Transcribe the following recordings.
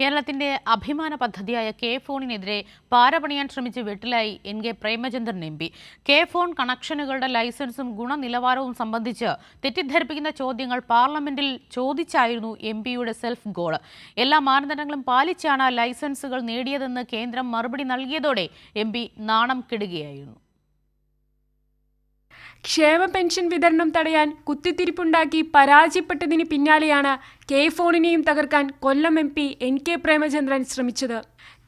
കേരളത്തിന്റെ അഭിമാന പദ്ധതിയായ കെ ഫോണിനെതിരെ പാരപണിയാൻ ശ്രമിച്ച് വെട്ടിലായി N.K.. Premachandran MP. K phone കണക്ഷനുകളുടെ ലൈസൻസും ഗുണനിലവാരവും സംബന്ധിച്ച് തെറ്റിദ്ധരിപ്പിക്കുന്ന ചോദ്യങ്ങൾ പാർലമെന്റിൽ ചോദിച്ചായിരുന്നു എം.പിയുടെ സെൽഫ് ഗോൾ. എല്ലാ മാനദണ്ഡങ്ങളും പാലിച്ചാണ് ലൈസൻസുകൾ നേടിയതെന്ന് കേന്ദ്രം മറുപടി നൽകിയതോടെ എം.പി നാണം കെടുകയായിരുന്നു. ക്ഷേമ പെൻഷൻ വിതരണം തടയാൻ കുത്തിത്തിരിപ്പുണ്ടാക്കി പരാജയപ്പെട്ടതിന് പിന്നാലെയാണ് കെ ഫോണിനെയും തകർക്കാൻ കൊല്ലം എം.പി. എൻ.കെ. പ്രേമചന്ദ്രൻ ശ്രമിച്ചത്.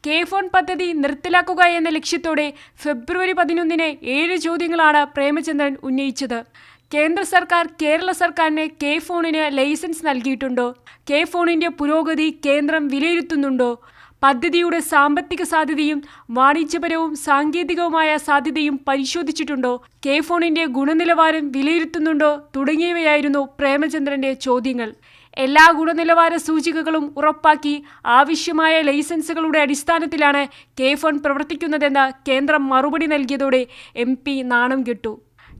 കെ ഫോൺ പദ്ധതി നിർത്തലാക്കുക എന്ന ലക്ഷ്യത്തോടെ ഫെബ്രുവരി 11-ന് 7 ചോദ്യങ്ങളാണ് പ്രേമചന്ദ്രൻ ഉന്നയിച്ചത്. കേന്ദ്ര സർക്കാർ കേരള സർക്കാരിന് കെ ഫോണിന് ലൈസൻസ് നൽകിയിട്ടുണ്ടോ? കെ ഫോണിന്റെ പുരോഗതി കേന്ദ്രം വിലയിരുത്തുന്നുണ്ടോ? പദ്ധതിയുടെ സാമ്പത്തിക സാധ്യതയും വാണിജ്യപരവും സാങ്കേതികവുമായ സാധ്യതയും പരിശോധിച്ചിട്ടുണ്ടോ? കെ ഫോണിന്റെ ഗുണനിലവാരം വിലയിരുത്തുന്നുണ്ടോ? തുടങ്ങിയവയായിരുന്നു പ്രേമചന്ദ്രന്റെ ചോദ്യങ്ങൾ. എല്ലാ ഗുണനിലവാര സൂചികകളും ഉറപ്പാക്കി ആവശ്യമായ ലൈസൻസുകളുടെ അടിസ്ഥാനത്തിലാണ് കെ ഫോൺ പ്രവർത്തിക്കുന്നതെന്ന് കേന്ദ്രം മറുപടി നൽകിയതോടെ എം.പി നാണം കെട്ടു.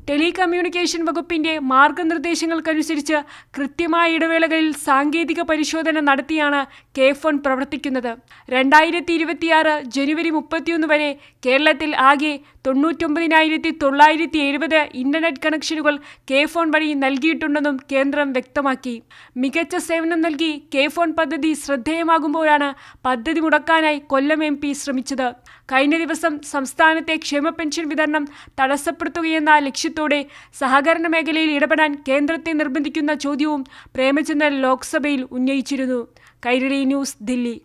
ടെലികമ്മ്യൂണിക്കേഷൻ വകുപ്പിന്റെ മാർഗനിർദ്ദേശങ്ങൾക്കനുസരിച്ച് കൃത്യമായ ഇടവേളകളിൽ സാങ്കേതിക പരിശോധന നടത്തിയാണ് കെ ഫോൺ പ്രവർത്തിക്കുന്നത്. 2026 ജനുവരി 31 വരെ കേരളത്തിൽ ആകെ 99,970 ഇന്റർനെറ്റ് കണക്ഷനുകൾ കെ ഫോൺ വഴി നൽകിയിട്ടുണ്ടെന്നും കേന്ദ്രം വ്യക്തമാക്കി. മികച്ച സേവനം നൽകി കെ ഫോൺ പദ്ധതി ശ്രദ്ധേയമാകുമ്പോഴാണ് പദ്ധതി മുടക്കാനായി കൊല്ലം എം.പി ശ്രമിച്ചത്. കഴിഞ്ഞ ദിവസം സംസ്ഥാനത്തെ ക്ഷേമ പെൻഷൻ വിതരണം തടസ്സപ്പെടുത്തുകയെന്ന ലക്ഷ്യത്തോടെ സഹകരണ മേഖലയിൽ ഇടപെടാൻ കേന്ദ്രത്തെ നിർബന്ധിക്കുന്ന ചോദ്യവും പ്രേമചന്ദ്രൻ ലോക്സഭയിൽ ഉന്നയിച്ചിരുന്നു. കൈരളി ന്യൂസ്, ദില്ലി.